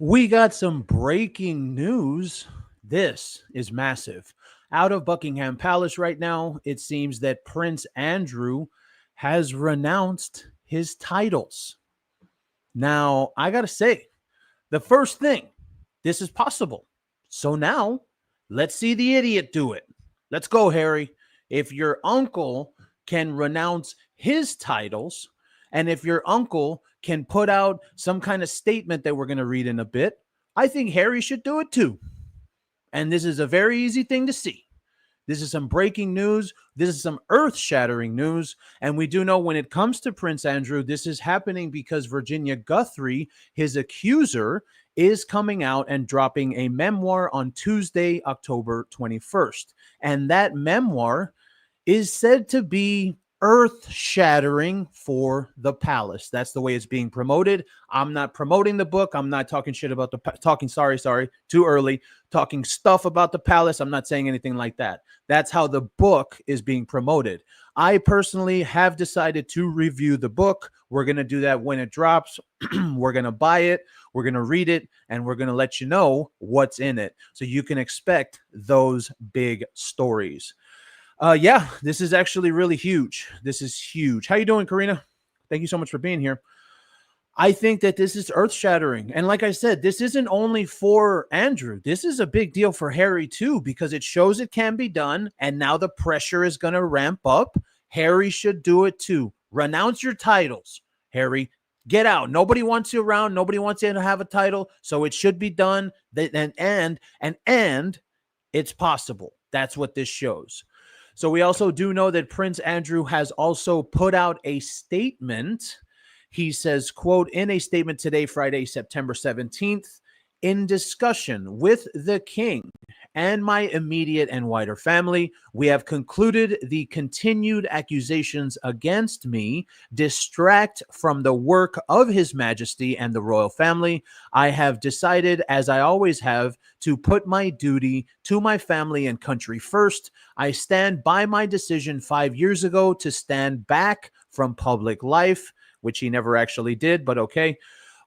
We got some breaking news. This is massive. Out of Buckingham Palace right now, it seems that Prince Andrew has renounced his titles. Now, I got to say, the first thing, this is possible. So now, let's see the idiot do it. Let's go, Harry. If your uncle can renounce his titles, and if your uncle can put out some kind of statement that we're going to read in a bit, I think Harry should do it too. And this is a very easy thing to see. This is some breaking news. This is some earth shattering news. And we do know when it comes to Prince Andrew, this is happening because Virginia Guthrie, his accuser, is coming out and dropping a memoir on Tuesday, October 21st. And that memoir is said to be earth shattering for the palace. That's the way it's being promoted. I'm not promoting the book. I'm not talking shit about too early, talking stuff about the palace. I'm not saying anything like that. That's how the book is being promoted. I personally have decided to review the book. We're going to do that when it drops. We're going to buy it. We're going to read it, and we're going to let you know what's in it so you can expect those big stories. Yeah, this is actually really huge. This is huge. How you doing, Karina? Thank you so much for being here. I think that this is earth-shattering. And like I said, this isn't only for Andrew. This is a big deal for Harry, too, because it shows it can be done, and now the pressure is going to ramp up. Harry should do it, too. Renounce your titles, Harry. Get out. Nobody wants you around. Nobody wants you to have a title, so it should be done. And it's possible. That's what this shows. So we also do know that Prince Andrew has also put out a statement. He says, quote, in a statement today, Friday, September 17th, in discussion with the king and my immediate and wider family, we have concluded the continued accusations against me distract from the work of His Majesty and the royal family. I have decided, as I always have, to put my duty to my family and country first. I stand by my decision 5 years ago to stand back from public life, which he never actually did, but okay.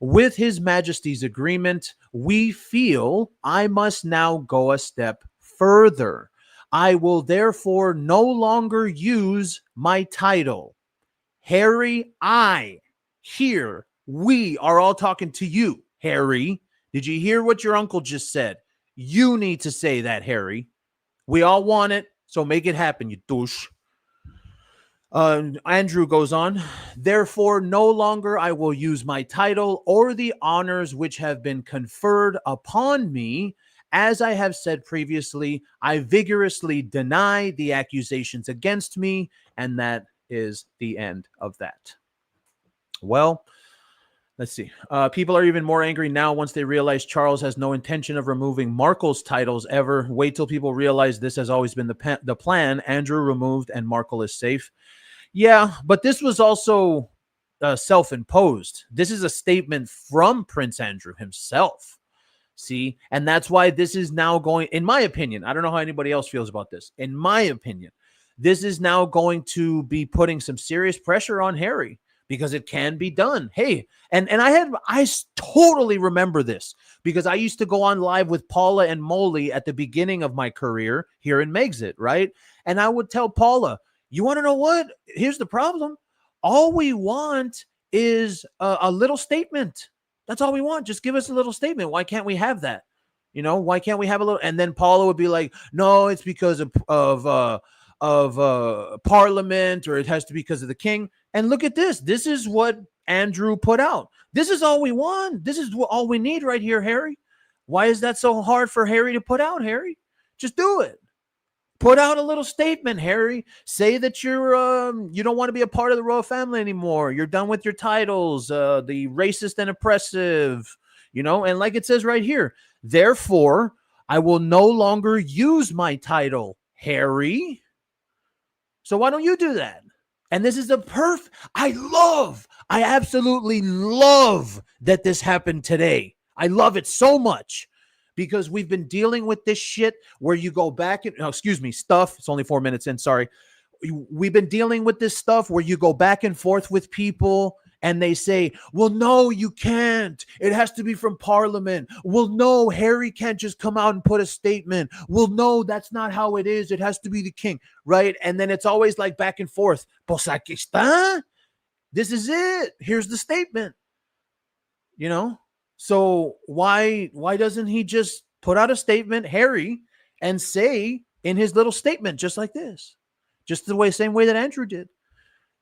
With His Majesty's agreement, we feel I must now go a step further. I will therefore no longer use my title. Harry, we are all talking to you, Harry. Did you hear what your uncle just said? You need to say that, Harry. We all want it, so make it happen, you douche. Andrew goes on, therefore, no longer I will use my title or the honors which have been conferred upon me. As I have said previously, I vigorously deny the accusations against me, and that is the end of that. Well, let's see. People are even more angry now once they realize Charles has no intention of removing Markle's titles ever. Wait till people realize this has always been the plan. Andrew removed and Markle is safe. Yeah, but this was also self-imposed. This is a statement from Prince Andrew himself. See, and that's why this is now going, in my opinion, I don't know how anybody else feels about this. In my opinion, this is now going to be putting some serious pressure on Harry because it can be done. Hey, and I totally remember this because I used to go on live with Paula and Molly at the beginning of my career here in Megxit, right? And I would tell Paula, you want to know what? Here's the problem. All we want is a little statement. That's all we want. Just give us a little statement. Why can't we have that? You know, why can't we have a little? And then Paula would be like, no, it's because of Parliament, or it has to be because of the king. And look at this. This is what Andrew put out. This is all we want. This is all we need right here, Harry. Why is that so hard for Harry to put out, Harry? Just do it. Put out a little statement, Harry. Say that you don't want to be a part of the royal family anymore. You're done with your titles, the racist and oppressive, and like it says right here, therefore, I will no longer use my title, Harry. So why don't you do that? And this is I absolutely love that this happened today. I love it so much. Because we've been dealing with this shit where you go back and, stuff. It's only 4 minutes in. Sorry. We've been dealing with this stuff where you go back and forth with people and they say, well, no, you can't. It has to be from Parliament. Well, no, Harry can't just come out and put a statement. Well, no, that's not how it is. It has to be the king, right? And then it's always like back and forth. Pues aquí está. This is it. Here's the statement. You know? So why doesn't he just put out a statement, Harry, and say in his little statement just like this? Just the same way that Andrew did,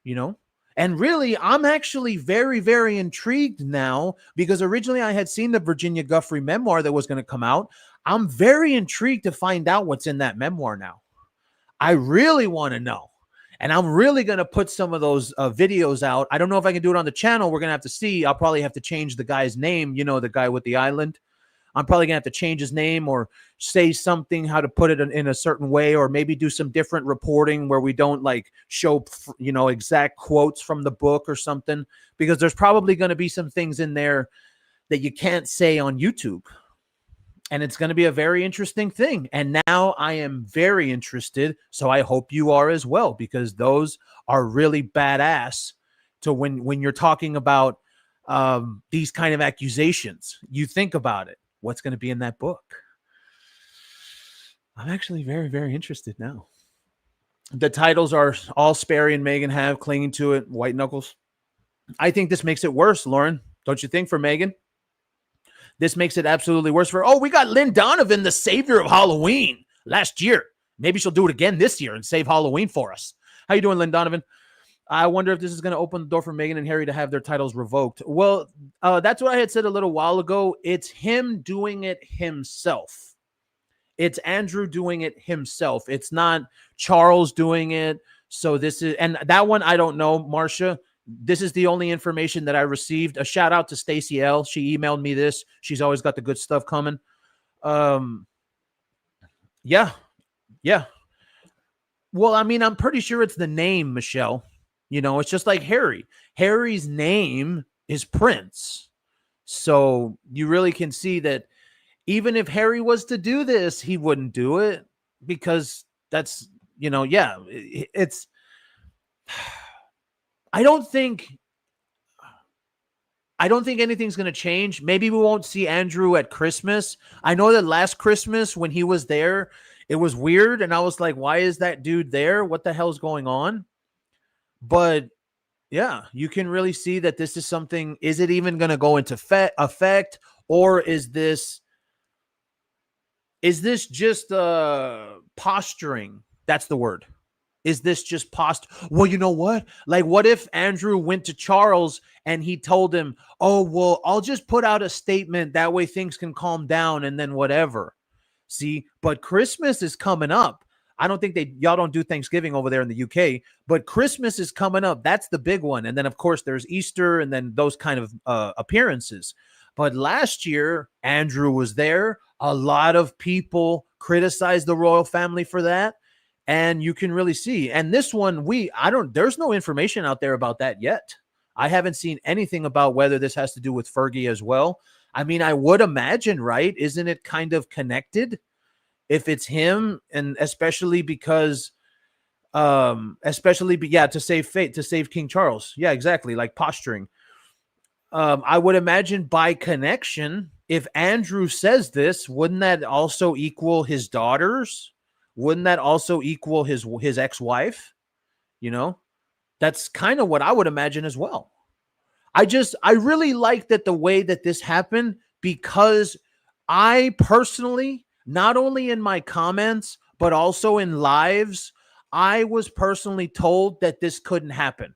you know? And really, I'm actually very, very intrigued now because originally I had seen the Virginia Guffrey memoir that was going to come out. I'm very intrigued to find out what's in that memoir now. I really want to know. And I'm really going to put some of those videos out. I don't know if I can do it on the channel. We're going to have to see. I'll probably have to change the guy's name, you know, the guy with the island. I'm probably going to have to change his name or say something, how to put it in a certain way, or maybe do some different reporting where we don't like show, you know, exact quotes from the book or something, because there's probably going to be some things in there that you can't say on YouTube. And it's going to be a very interesting thing. And now I am very interested. So I hope you are as well, because those are really badass. So when you're talking about these kind of accusations, you think about it. What's going to be in that book? I'm actually very, very interested now. The titles are all Sperry and Meghan have, clinging to it, white knuckles. I think this makes it worse, Lauren. Don't you think, for Meghan? This makes it absolutely worse for, we got Lynn Donovan, the savior of Halloween last year. Maybe she'll do it again this year and save Halloween for us. How you doing, Lynn Donovan? I wonder if this is going to open the door for Meghan and Harry to have their titles revoked. Well, that's what I had said a little while ago. It's him doing it himself. It's Andrew doing it himself. It's not Charles doing it. So this is, and that one, I don't know, Marcia. This is the only information that I received. A shout out to Stacey L. She emailed me this. She's always got the good stuff coming. Yeah. Well, I mean, I'm pretty sure it's the name, Michelle. You know, it's just like Harry. Harry's name is Prince. So you really can see that even if Harry was to do this, he wouldn't do it, because that's, you know, yeah, it's, I don't think anything's going to change. Maybe we won't see Andrew at Christmas. I know that last Christmas when he was there, it was weird. And I was like, why is that dude there? What the hell's going on? But yeah, you can really see that this is something. Is it even going to go into effect? Or is this just posturing? That's the word. Is this just Well, you know what? Like, what if Andrew went to Charles and he told him, oh, well, I'll just put out a statement. That way things can calm down and then whatever. See, but Christmas is coming up. I don't think y'all don't do Thanksgiving over there in the UK, but Christmas is coming up. That's the big one. And then, of course, there's Easter and then those kind of appearances. But last year, Andrew was there. A lot of people criticized the royal family for that. And you can really see. And this one, there's no information out there about that yet. I haven't seen anything about whether this has to do with Fergie as well. I mean, I would imagine, right? Isn't it kind of connected if it's him? And especially because, to save King Charles. Yeah, exactly. Like posturing. I would imagine by connection, if Andrew says this, wouldn't that also equal his daughters? Wouldn't that also equal his ex-wife? You know, that's kind of what I would imagine as well. I really like that the way that this happened, because I personally, not only in my comments, but also in lives, I was personally told that this couldn't happen.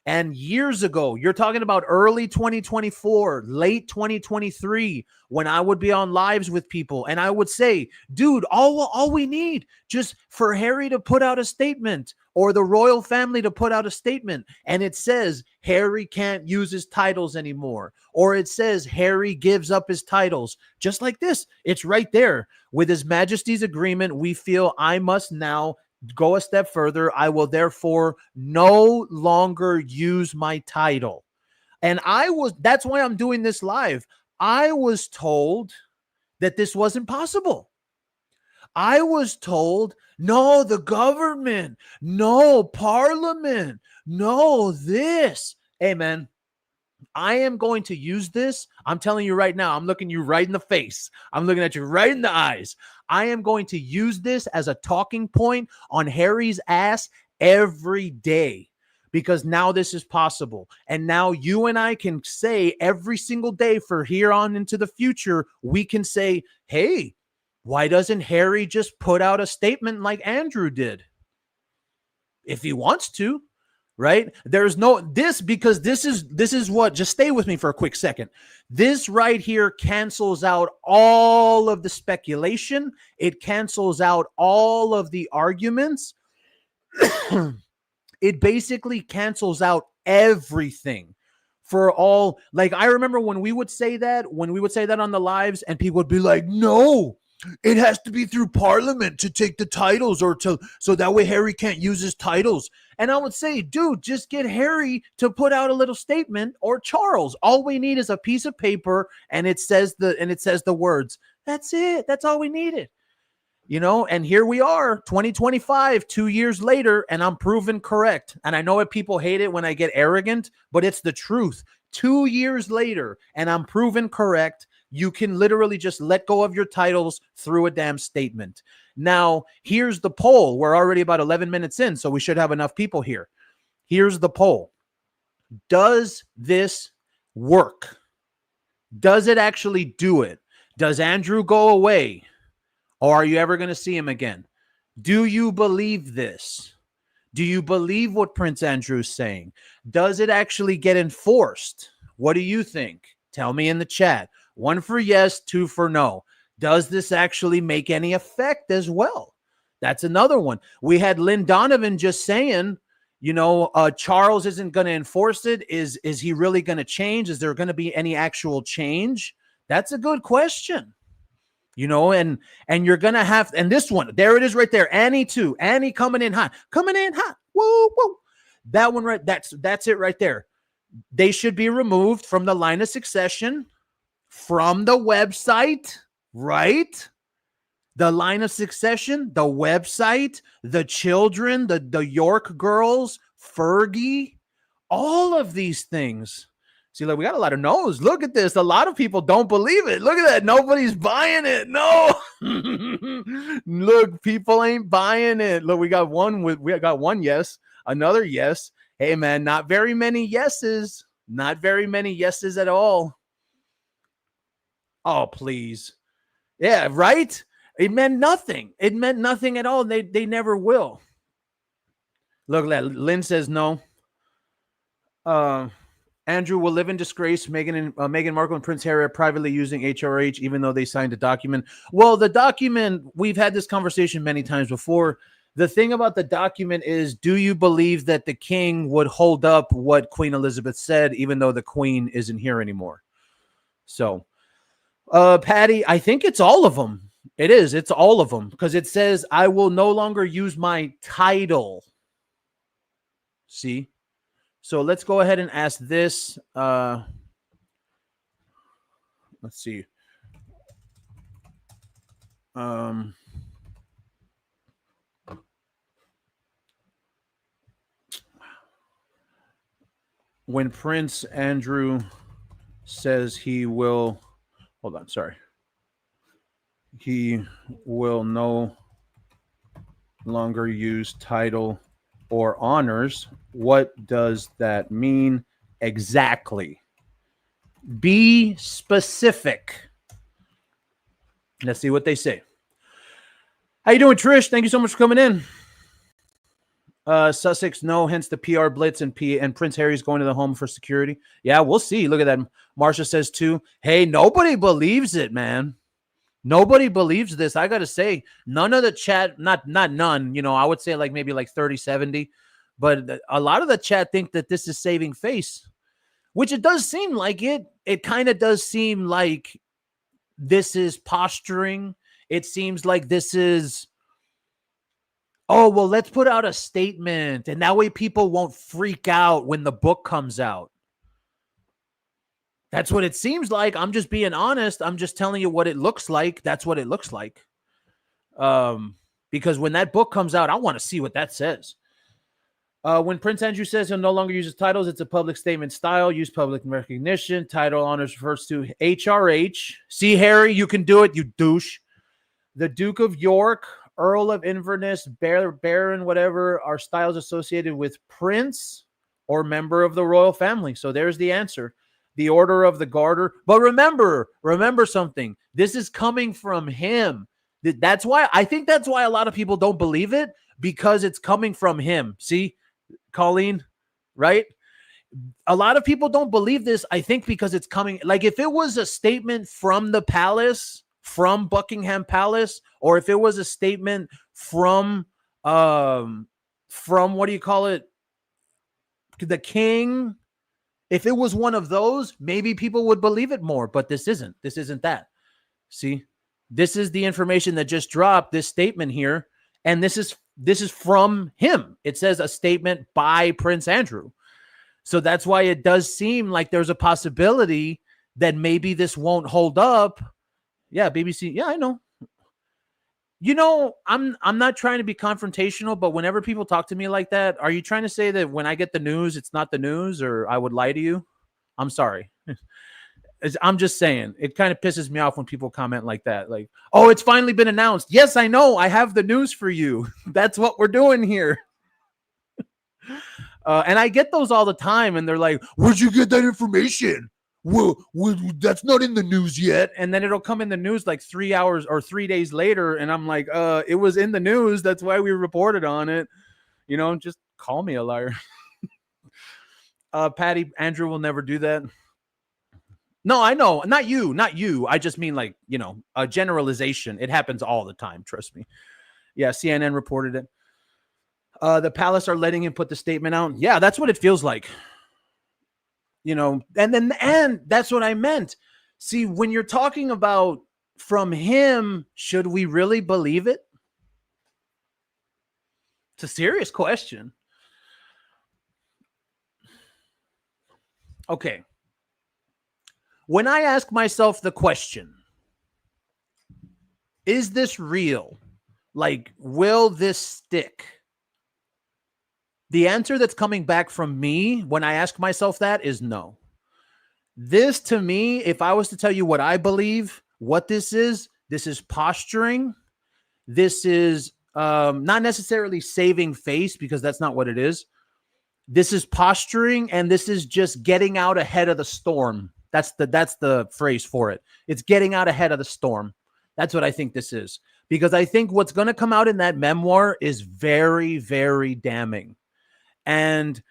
And years ago, you're talking about early 2024, late 2023, when I would be on lives with people and I would say, dude, all we need just for Harry to put out a statement or the royal family to put out a statement. And it says Harry can't use his titles anymore. Or it says Harry gives up his titles. Just like this. It's right there. With His Majesty's agreement, we feel I must now go a step further. I will therefore no longer use my title. And that's why I'm doing this live. I was told that this wasn't possible. I was told, no, the government, no, Parliament, no, this. Hey, man, I am going to use this. I'm telling you right now, I'm looking you right in the face. I'm looking at you right in the eyes. I am going to use this as a talking point on Harry's ass every day, because now this is possible. And now you and I can say every single day for here on into the future, we can say, hey, why doesn't Harry just put out a statement like Andrew did? If he wants to, right? There's no this, because this is what, just stay with me for a quick second. This right here cancels out all of the speculation. It cancels out all of the arguments. It basically cancels out everything for all. Like, I remember when we would say that on the lives, and people would be like, no, it has to be through Parliament to take the titles, or to, so that way Harry can't use his titles. And I would say, dude, just get Harry to put out a little statement, or Charles. All we need is a piece of paper, and it says the words. That's it. That's all we needed. And here we are, 2025, 2 years later, and I'm proven correct. And I know that people hate it when I get arrogant, but it's the truth. 2 years later, and I'm proven correct. You can literally just let go of your titles through a damn statement. Now, here's the poll. We're already about 11 minutes in, so we should have enough people here. Here's the poll. Does this work? Does it actually do it? Does Andrew go away? Or are you ever going to see him again? Do you believe this? Do you believe what Prince Andrew's saying? Does it actually get enforced? What do you think? Tell me in the chat. 1 for yes, 2 for no. Does this actually make any effect as well? That's another one. We had Lynn Donovan just saying, Charles isn't going to enforce it. Is he really going to change? Is there going to be any actual change? That's a good question. And you're going to have, and this one, there it is right there. Annie too. Annie coming in hot. Woo, woo. That one, right? That's it right there. They should be removed from the line of succession, from the website, right? The line of succession, the website, the children, the York girls, Fergie, all of these things. See, look, we got a lot of no's. Look at this. A lot of people don't believe it. Look at that. Nobody's buying it. No. Look, people ain't buying it. Look, we got one yes, another yes. Hey, man, not very many yeses. Not very many yeses at all. Oh, please. Yeah, right? It meant nothing. It meant nothing at all. They never will. Look at that. Lynn says no. Andrew will live in disgrace. Meghan Markle and Prince Harry are privately using HRH, even though they signed a document. Well, the document, we've had this conversation many times before. The thing about the document is, do you believe that the king would hold up what Queen Elizabeth said, even though the queen isn't here anymore? So, Patty, I think it's all of them. It is. It's all of them, because it says, I will no longer use my title. See? So let's go ahead and ask this. Let's see. When Prince Andrew says he will, hold on, sorry. He will no longer use title or honors. What does that mean exactly? Be specific. Let's see what they say. How you doing, Trish? Thank you so much for coming in. Sussex, no, hence the PR blitz, and Prince Harry's going to the home for security. Yeah, we'll see. Look at that. Marsha says too. Hey, nobody believes it, man. Nobody believes this. I got to say, none of the chat, not none, I would say maybe 30, 70. But a lot of the chat think that this is saving face, which it does seem like it. It kind of does seem like this is posturing. It seems like this is, oh, well, let's put out a statement, and that way people won't freak out when the book comes out. That's what it seems like. I'm just being honest. I'm just telling you what it looks like. That's what it looks like. Because when that book comes out, I want to see what that says. When Prince Andrew says he'll no longer use his titles, it's a public statement style. Use public recognition. Title honors refers to HRH. See, Harry, you can do it, you douche. The Duke of York, Earl of Inverness, Baron, whatever, are styles associated with Prince or member of the royal family. So there's the answer. The Order of the Garter. But remember something. This is coming from him. That's why I think that's why a lot of people don't believe it, because it's coming from him. See, Colleen, right? A lot of people don't believe this, I think, because it's coming. Like, if it was a statement from the palace, from Buckingham Palace, or if it was a statement from what do you call it? The king. If it was one of those, maybe people would believe it more, but this isn't. This isn't that. See, this is the information that just dropped, this statement here, and this is from him. It says a statement by Prince Andrew. So that's why it does seem like there's a possibility that maybe this won't hold up. Yeah, BBC. Yeah, I know. You know, I'm not trying to be confrontational, but whenever people talk to me like that, are you trying to say that when I get the news, it's not the news, or I would lie to you? I'm sorry. I'm just saying, it kind of pisses me off when people comment like that. Like, oh, it's finally been announced. Yes, I know. I have the news for you. That's what we're doing here. And I get those all the time, and they're like, where'd you get that information? Well, that's not in the news yet. And then it'll come in the news like 3 hours or 3 days later, and I'm like, it was in the news. That's why we reported on it. You know, just call me a liar. Patty, Andrew will never do that. No, I know. Not you. I just mean, like, you know, a generalization. It happens all the time. Trust me. Yeah, CNN reported it. The palace are letting him put the statement out. Yeah, that's what it feels like. You know, and that's what I meant. See, when you're talking about from him, should we really believe it? It's a serious question. Okay. When I ask myself the question, is this real? Like, will this stick? The answer that's coming back from me when I ask myself that is no. This, to me, if I was to tell you what I believe, what this is posturing. This is not necessarily saving face, because that's not what it is. This is posturing, and this is just getting out ahead of the storm. That's the phrase for it. It's getting out ahead of the storm. That's what I think this is. Because I think what's going to come out in that memoir is very, very damning. And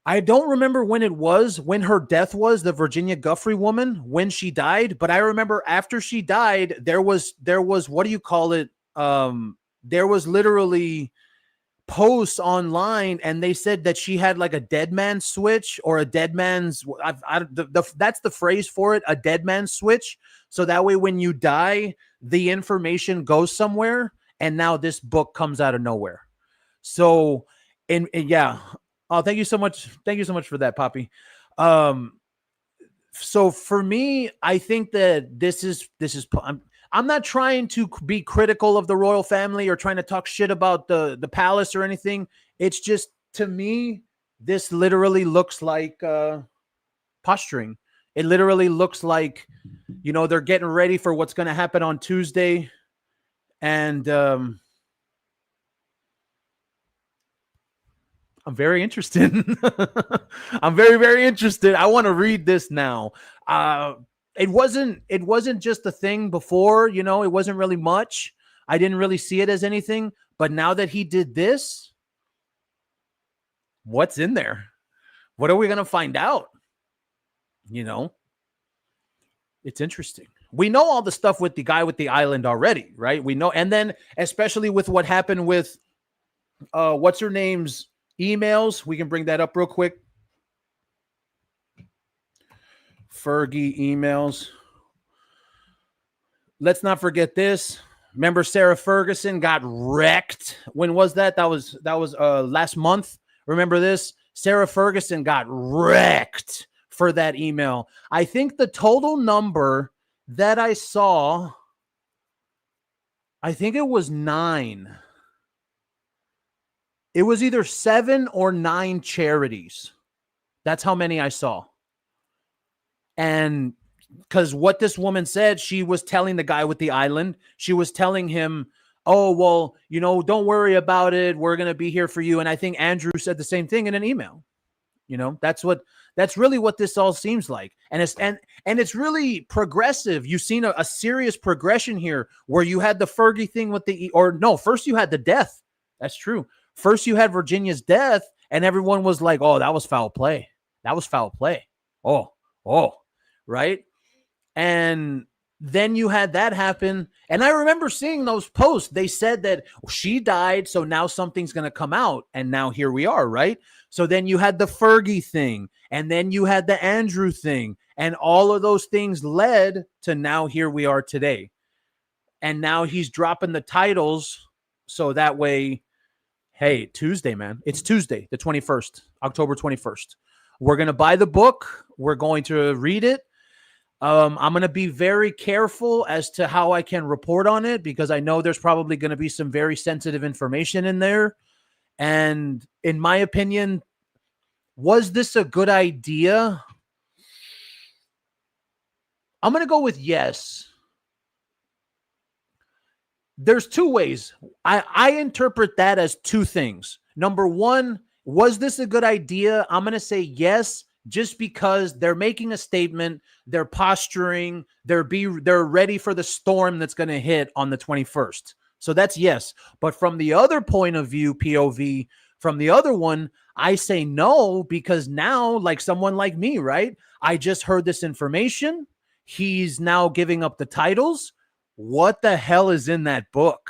I don't remember when her death was, the Virginia Guffrey woman, when she died. But I remember after she died, there was, what do you call it? There was literally posts online, and they said that she had like a dead man switch, or a dead man's, that's the phrase for it, a dead man switch. So that way, when you die, the information goes somewhere. And now this book comes out of nowhere. So, and yeah. Oh, thank you so much. Thank you so much for that, Poppy. So for me, I think that this is, I'm not trying to be critical of the royal family or trying to talk shit about the palace or anything. It's just, to me, this literally looks like posturing. It literally looks like, you know, they're getting ready for what's going to happen on Tuesday. And I'm very interested. I'm very, very interested. I want to read this now. It wasn't just a thing before, you know, it wasn't really much. I didn't really see it as anything, but now that he did this, what's in there? What are we going to find out? You know, it's interesting. We know all the stuff with the guy with the island already, right? We know. And then especially with what happened with, what's her name's emails. We can bring that up real quick. Fergie emails. Let's not forget this. Remember, Sarah Ferguson got wrecked. When was that? That was last month. Remember this? Sarah Ferguson got wrecked for that email. I think the total number that I saw, I think it was 9. It was either 7 or 9 charities. That's how many I saw. And because what this woman said, she was telling the guy with the island, she was telling him, oh, well, don't worry about it. We're going to be here for you. And I think Andrew said the same thing in an email. That's really what this all seems like. And it's really progressive. You've seen a serious progression here where you had the Fergie thing with first you had the death. That's true. First you had Virginia's death and everyone was like, oh, that was foul play. That was foul play. Oh, right. And then you had that happen. And I remember seeing those posts. They said that she died, so now something's going to come out. And now here we are, right? So then you had the Fergie thing, and then you had the Andrew thing. And all of those things led to now here we are today. And now he's dropping the titles so that way, hey, Tuesday, man. It's Tuesday, the 21st, October 21st. We're going to buy the book. We're going to read it. I'm going to be very careful as to how I can report on it because I know there's probably going to be some very sensitive information in there. And in my opinion, was this a good idea? I'm going to go with yes. There's 2 ways. I interpret that as 2 things. Number 1, was this a good idea? I'm going to say yes. Just because they're making a statement, they're posturing, they're ready for the storm that's going to hit on the 21st. So that's yes. But from the other point of view, POV, from the other one, I say no, because now, like someone like me, right? I just heard this information. He's now giving up the titles. What the hell is in that book?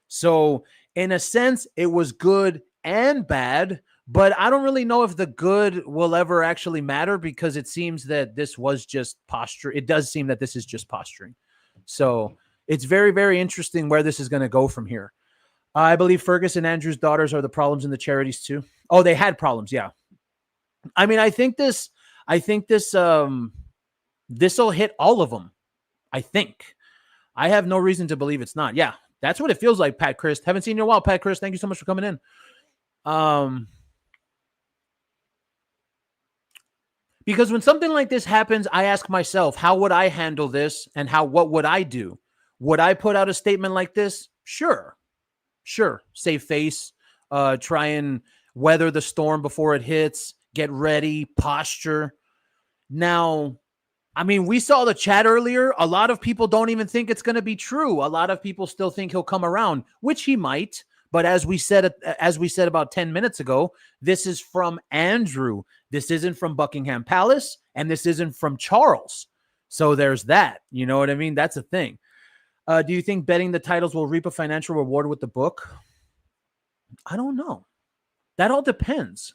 So in a sense, it was good and bad. But I don't really know if the good will ever actually matter because it seems that this was just posture. It does seem that this is just posturing. So it's very, very interesting where this is going to go from here. I believe Fergus and Andrew's daughters are the problems in the charities too. Oh, they had problems. Yeah. I mean, I think this will hit all of them. I think. I have no reason to believe it's not. Yeah. That's what it feels like, Pat Chris. Haven't seen you in a while, Pat Chris. Thank you so much for coming in. Because when something like this happens, I ask myself, how would I handle this and what would I do? Would I put out a statement like this? Sure. Save face, try and weather the storm before it hits, get ready, posture. Now, I mean, we saw the chat earlier. A lot of people don't even think it's going to be true. A lot of people still think he'll come around, which he might. But as we said about 10 minutes ago, this is from Andrew. This isn't from Buckingham Palace, and this isn't from Charles. So there's that. You know what I mean? That's a thing. Do you think betting the titles will reap a financial reward with the book? I don't know. That all depends.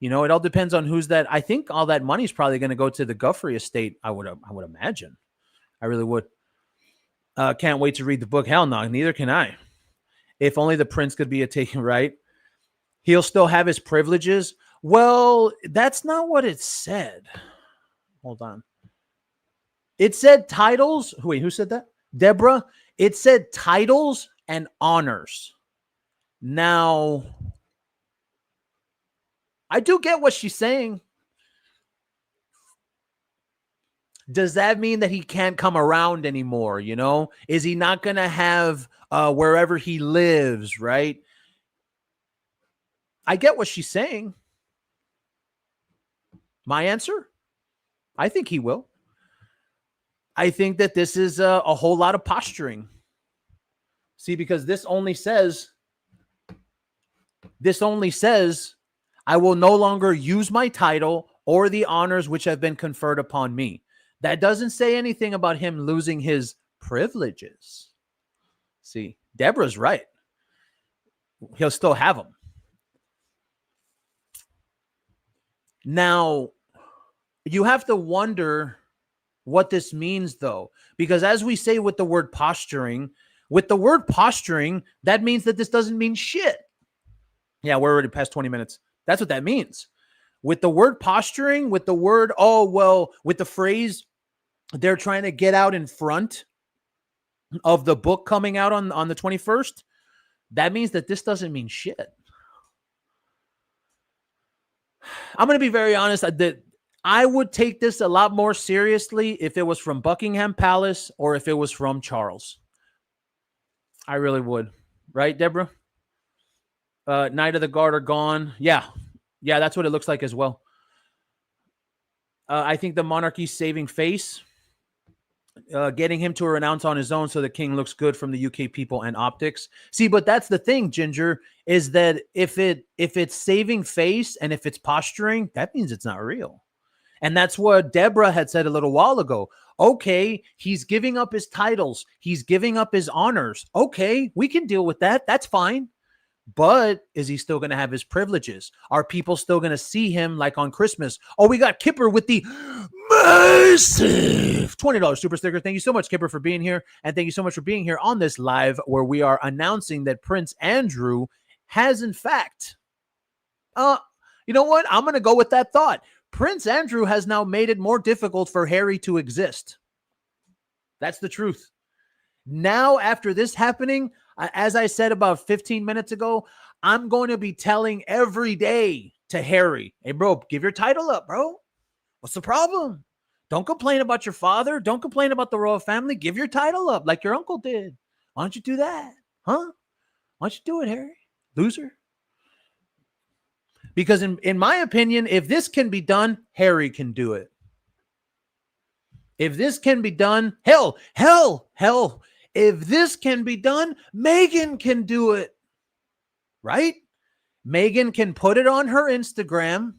It all depends on who's that. I think all that money is probably going to go to the Guffrey estate. I would imagine. I really would. Can't wait to read the book. Hell no, neither can I. If only the prince could be a taken, right? He'll still have his privileges. Well, that's not what it said. Hold on. It said titles. Wait, who said that? Deborah. It said titles and honors. Now, I do get what she's saying. Does that mean that he can't come around anymore? Is he not going to have wherever he lives, right? I get what she's saying. My answer? I think he will. I think that this is a whole lot of posturing. See, because this only says, I will no longer use my title or the honors which have been conferred upon me. That doesn't say anything about him losing his privileges. See, Deborah's right. He'll still have them. Now, you have to wonder what this means, though, because as we say with the word posturing, that means that this doesn't mean shit. Yeah, we're already past 20 minutes. That's what that means. With the word posturing, with the word, with the phrase, they're trying to get out in front of the book coming out on the 21st. that means that this doesn't mean shit. I'm going to be very honest. That I would take this a lot more seriously if it was from Buckingham Palace or if it was from Charles. I really would. Right, Deborah? Knight of the Guard are gone. Yeah. Yeah, that's what it looks like as well. I think the monarchy's saving face. Getting him to renounce on his own so the king looks good from the UK people and optics. See, but that's the thing, Ginger, is that if it's saving face and if it's posturing, that means it's not real. And that's what Deborah had said a little while ago. Okay, he's giving up his titles. He's giving up his honors. Okay, we can deal with that. That's fine. But is he still going to have his privileges? Are people still going to see him like on Christmas? Oh, we got Kipper with the massive $20 super sticker. Thank you so much, Kipper, for being here. And thank you so much for being here on this live where we are announcing that Prince Andrew has, in fact, you know what? I'm going to go with that thought. Prince Andrew has now made it more difficult for Harry to exist. That's the truth. Now, after this happening, as I said about 15 minutes ago, I'm going to be telling every day to Harry, hey, bro, give your title up, bro. What's the problem? Don't complain about your father. Don't complain about the royal family. Give your title up like your uncle did. Why don't you do that? Huh? Why don't you do it, Harry? Loser. Because in my opinion, if this can be done, Harry can do it. If this can be done, hell, if this can be done, Meghan can do it. Right? Meghan can put it on her Instagram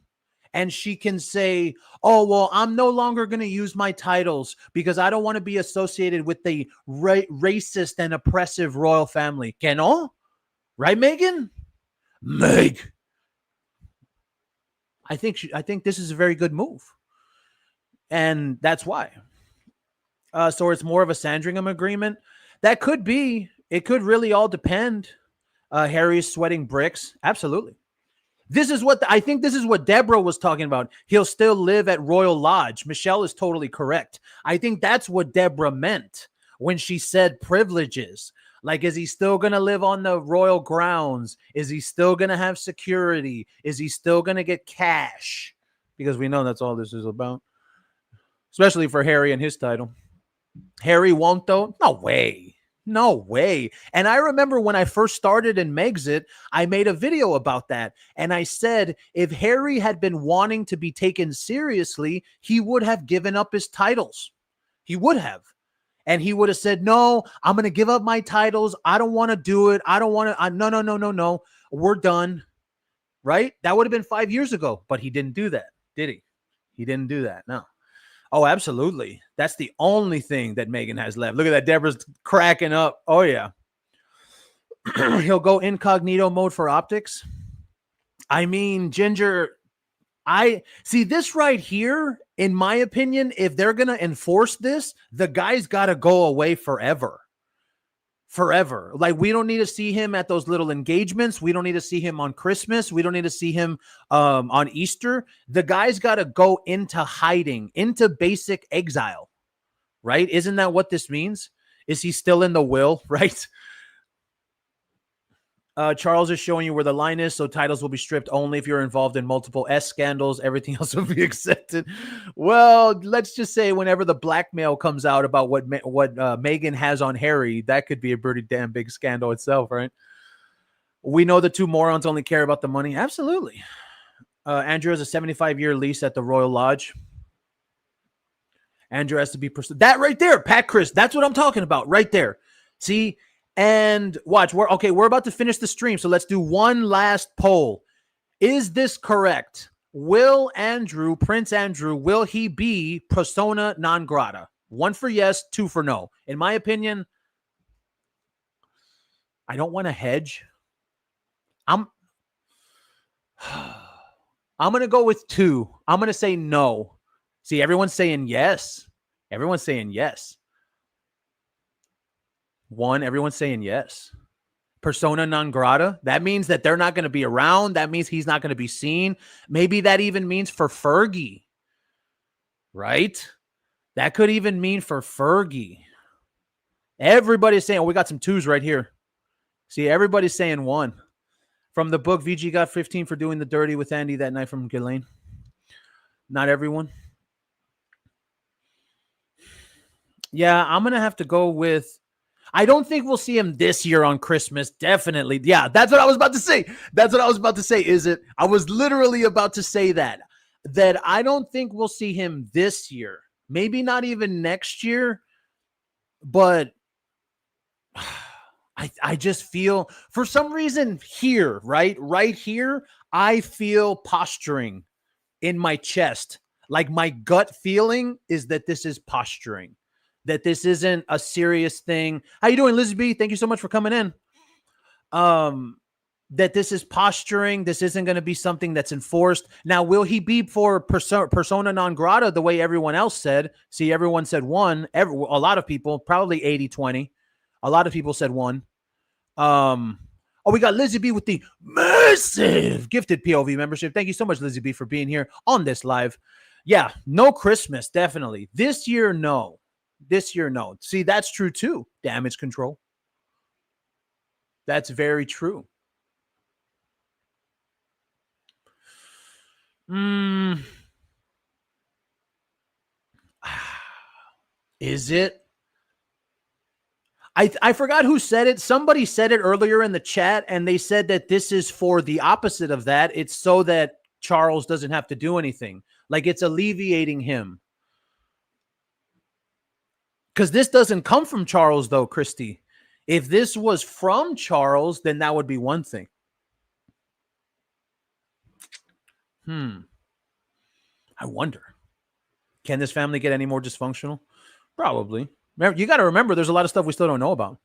and she can say, oh, well, I'm no longer going to use my titles because I don't want to be associated with the racist and oppressive royal family. Que no? Right, Meghan? Meg. I think this is a very good move. And that's why. So it's more of a Sandringham agreement. That could be. It could really all depend. Harry's sweating bricks. Absolutely. This is what I think this is what Deborah was talking about. He'll still live at Royal Lodge. Michelle is totally correct. I think that's what Deborah meant when she said privileges. Like, is he still going to live on the royal grounds? Is he still going to have security? Is he still going to get cash? Because we know that's all this is about. Especially for Harry and his title. Harry won't, though? No way. No way. And I remember when I first started in Megxit, I made a video about that. And I said, if Harry had been wanting to be taken seriously, he would have given up his titles. He would have. And he would have said, no, I'm going to give up my titles. I don't want to do it. I don't want to. No. We're done. Right? That would have been 5 years ago. But he didn't do that, did he? He didn't do that. No. Oh, absolutely. That's the only thing that Meghan has left. Look at that. Deborah's cracking up. Oh, yeah. He'll go incognito mode for optics. I mean, Ginger, I see this right here. In my opinion, if they're going to enforce this, the guy's got to go away forever. Forever. Like, we don't need to see him at those little engagements. We don't need to see him on Christmas. We don't need to see him on Easter. The guy's got to go into hiding, into basic exile, right? Isn't that what this means? Is he still in the will, right? Charles is showing you where the line is, so titles will be stripped only if you're involved in multiple S scandals. Everything else will be accepted. Well, let's just say whenever the blackmail comes out about what Meghan has on Harry, that could be a pretty damn big scandal itself, right? We know the two morons only care about the money. Absolutely. Andrew has a 75-year lease at the Royal Lodge. Andrew has to be that right there, Pat Chris. That's what I'm talking about right there. See? And watch, we're about to finish the stream, so let's do one last poll. Is this correct? Will Prince Andrew, will he be persona non grata? 1 for yes, 2 for no. In my opinion, I don't want to hedge. I'm going to go with 2. I'm going to say no. See, everyone's saying yes. Everyone's saying yes. 1, everyone's saying yes. Persona non grata. That means that they're not going to be around. That means he's not going to be seen. Maybe that even means for Fergie. Right? That could even mean for Fergie. Everybody's saying, oh, we got some 2s right here. See, everybody's saying 1. From the book, VG got 15 for doing the dirty with Andy that night from Ghislaine. Not everyone. Yeah, I'm going to have to go with, I don't think we'll see him this year on Christmas. Definitely. Yeah, that's what I was about to say. That's what I was about to say. Is it? I was literally about to say that I don't think we'll see him this year. Maybe not even next year, but I just feel for some reason here, right here, I feel posturing in my chest. Like my gut feeling is that this is posturing, that this isn't a serious thing. How you doing, Lizzie B? Thank you so much for coming in. That this is posturing. This isn't going to be something that's enforced. Now, will he be for persona non grata the way everyone else said? See, everyone said 1. A lot of people, probably 80-20. A lot of people said 1. Oh, we got Lizzie B with the massive gifted POV membership. Thank you so much, Lizzie B, for being here on this live. Yeah, no Christmas, definitely. This year, no. This year, no. See, that's true too. Damage control. That's very true. Is it? I forgot who said it. Somebody said it earlier in the chat, and they said that this is for the opposite of that. It's so that Charles doesn't have to do anything. Like it's alleviating him. Because this doesn't come from Charles, though, Christy. If this was from Charles, then that would be one thing. I wonder. Can this family get any more dysfunctional? Probably. You got to remember, there's a lot of stuff we still don't know about.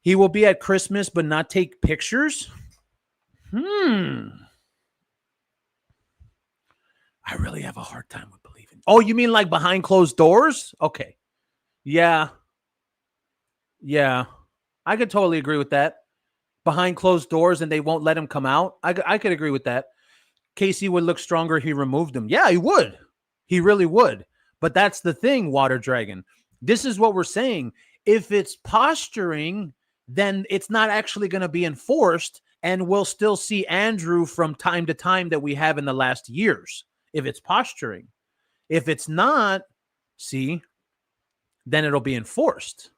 He will be at Christmas, but not take pictures? I really have a hard time with believing. Oh, you mean like behind closed doors? Okay. Yeah. I could totally agree with that. Behind closed doors and they won't let him come out. I could agree with that. Casey would look stronger if he removed him. Yeah, he would. He really would. But that's the thing, Water Dragon. This is what we're saying. If it's posturing, then it's not actually going to be enforced, and we'll still see Andrew from time to time that we have in the last years, if it's posturing. If it's not, see, then it'll be enforced.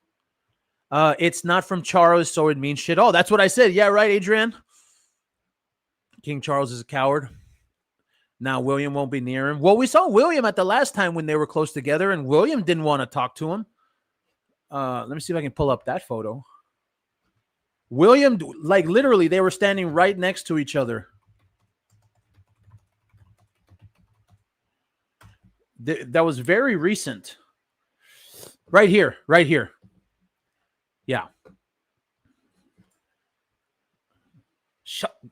It's not from Charles, so it means shit all. That's what I said. Yeah, right, Adrian? King Charles is a coward. Now William won't be near him. Well, we saw William at the last time when they were close together, and William didn't want to talk to him. Let me see if I can pull up that photo. William, like literally, they were standing right next to each other. That was very recent. Right here. Yeah.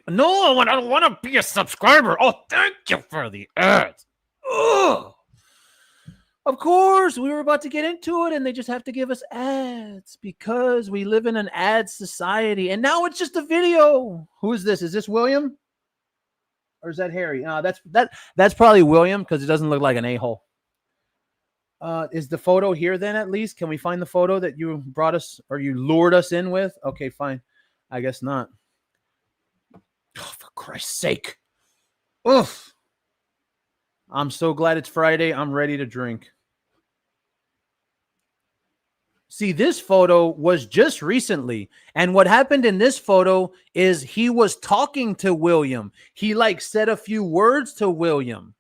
No, I don't want to be a subscriber. Oh, thank you for the ads. Ugh. Of course, we were about to get into it, and they just have to give us ads because we live in an ad society. And now it's just a video. Who is this? Is this William? Or is that Harry? That's probably William because it doesn't look like an a-hole. Is the photo here then at least? Can we find the photo that you brought us or you lured us in with? Okay, fine. I guess not. Oh, for Christ's sake. Oof. I'm so glad it's Friday. I'm ready to drink. See, this photo was just recently. And what happened in this photo is he was talking to William. He like said a few words to William.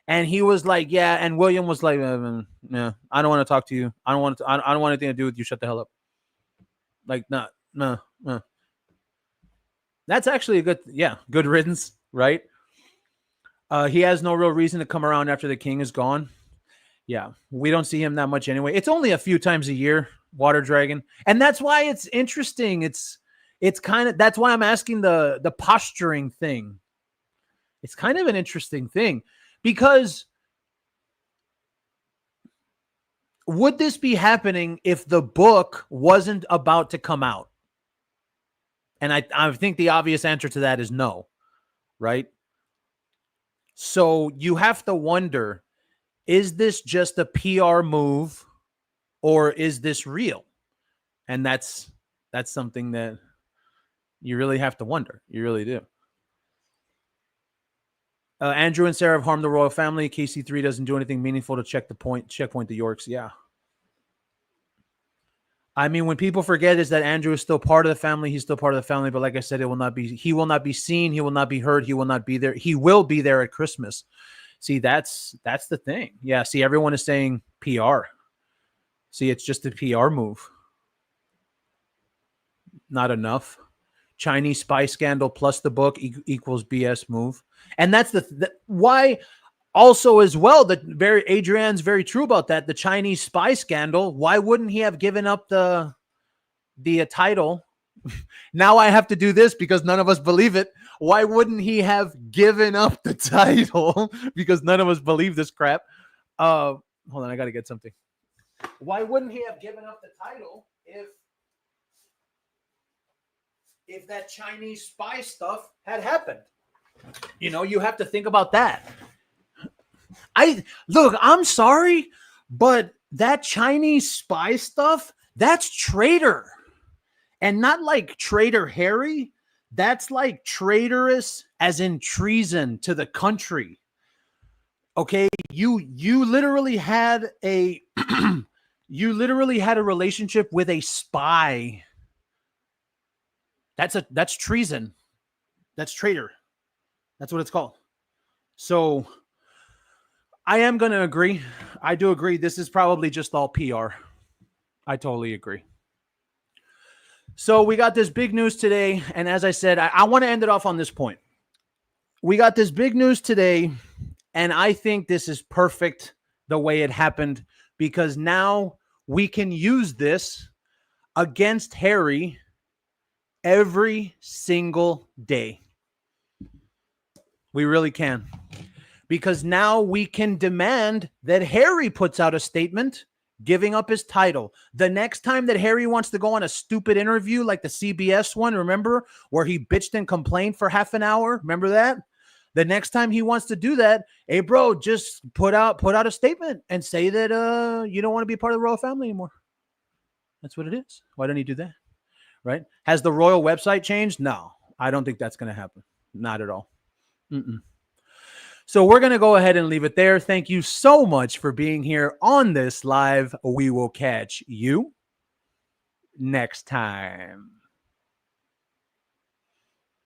And he was like, yeah. And William was like, yeah, I don't want to talk to you. I don't want anything to do with you. Shut the hell up. Like, no. That's actually a good riddance, right? He has no real reason to come around after the king is gone. Yeah, we don't see him that much anyway. It's only a few times a year, Water Dragon. And that's why it's interesting. It's kind of, that's why I'm asking the posturing thing. It's kind of an interesting thing because would this be happening if the book wasn't about to come out? And I think the obvious answer to that is no, right? So you have to wonder, is this just a PR move or is this real? And that's something that You really have to wonder. You really do. Andrew and Sarah have harmed the royal family. KC3 doesn't do anything meaningful to checkpoint the Yorks. Yeah. I mean, when people forget is that Andrew is still part of the family. He's still part of the family. But like I said, he will not be seen. He will not be heard. He will not be there. He will be there at Christmas. See, that's the thing. Yeah. See, everyone is saying PR. See, it's just a PR move. Not enough. Chinese spy scandal plus the book equals BS move. And that's why also as well that Adrian's very true about that. The Chinese spy scandal. Why wouldn't he have given up the title? Now I have to do this because none of us believe it. Why wouldn't he have given up the title? Because none of us believe this crap. Hold on, I got to get something. Why wouldn't he have given up the title if that Chinese spy stuff had happened? You know, you have to think about that. I'm sorry, but that Chinese spy stuff, that's traitor. And not like traitor Harry. That's like traitorous as in treason to the country. Okay, you literally had a relationship with a spy. That's treason. That's traitor. That's what it's called. So I am going to agree. I do agree. This is probably just all PR. I totally agree. So we got this big news today. And as I said, I want to end it off on this point. We got this big news today. And I think this is perfect the way it happened, because now we can use this against Harry every single day. We really can. Because now we can demand that Harry puts out a statement giving up his title. The next time that Harry wants to go on a stupid interview like the CBS one, remember, where he bitched and complained for half an hour? Remember that? The next time he wants to do that, hey, bro, just put out a statement and say that you don't want to be part of the royal family anymore. That's what it is. Why don't he do that? Right? Has the royal website changed? No, I don't think that's going to happen. Not at all. So we're going to go ahead and leave it there. Thank you so much for being here on this live. We will catch you next time.